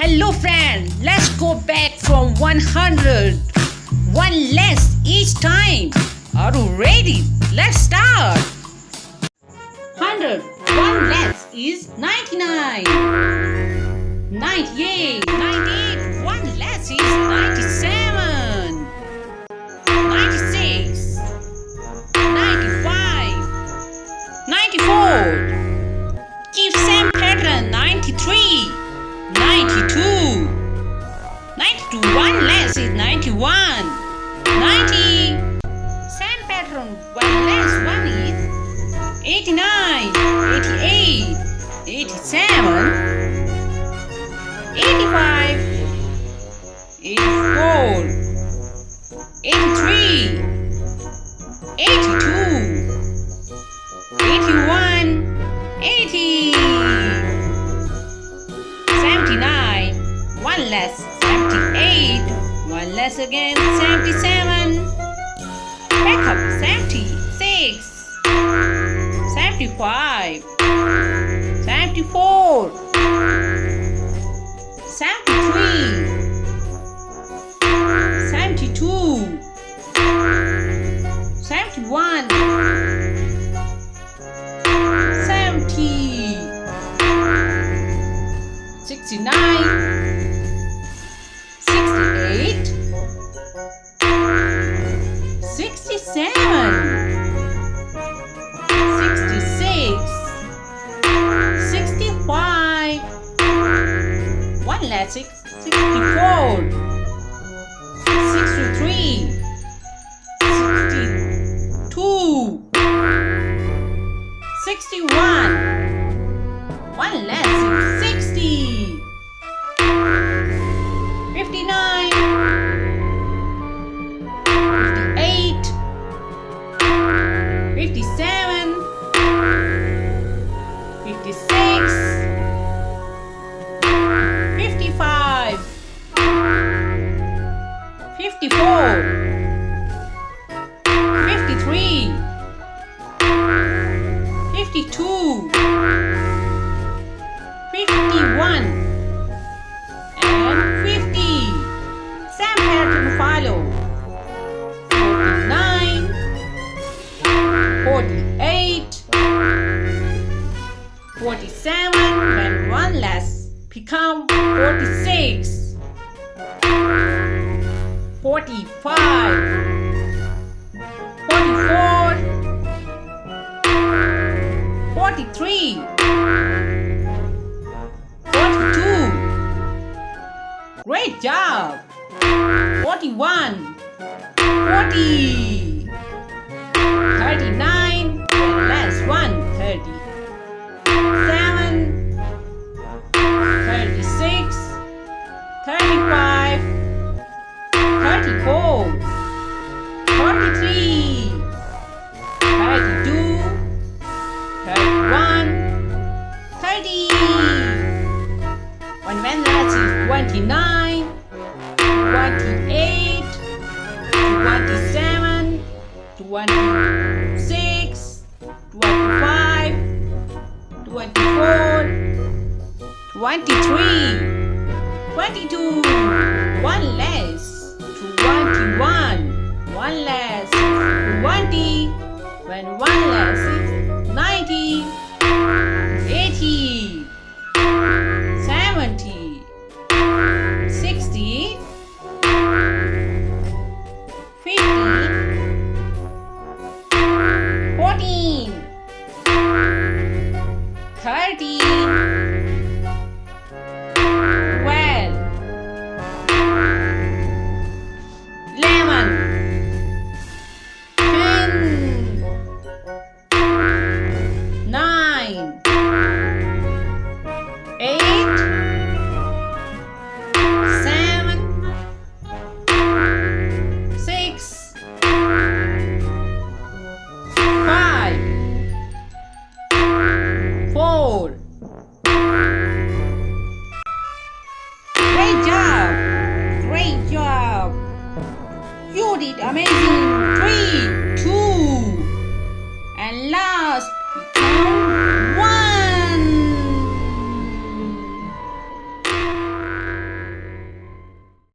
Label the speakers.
Speaker 1: Hello friend, let's go back from 100. One less each time. Are you ready? Let's start. 100. One less is 99. 98. 98. One less is 97. 96. 95. 94. Keep same pattern. 93. 92. 92. One less is 91. 90. Same pattern. One less one is 89. 88. 87. 85. 84. 83. 82. 81. 80. 79. One less. 78. One less again. 77. Back up. 76. 75. 74. 73. 72. 71. 70. 69. 68. 67. 66. 65. One less. 64. 63. 62. 61. One less. 60. 59. 58. 57. 56. 55. 54. 53. 52. 51. And 50. Same pattern follow. 49. 48. 47. When one less become 46. 45. 44. 43. 42. Great job! 41. 40. 39. Last one. 30. 7. 36. 35. 34. 33. 32. 31. 30. One when last is 29. 28. 27. 26. 25. 24. 23. 22. One less. 21. One less. 20. When one less is 90. 80. 70. 60. 50. 14. 30. 12. 11. 10. 9. 8. 7. 6. 5. 4. Great job! Great job! You did amazing! 3, 2, and last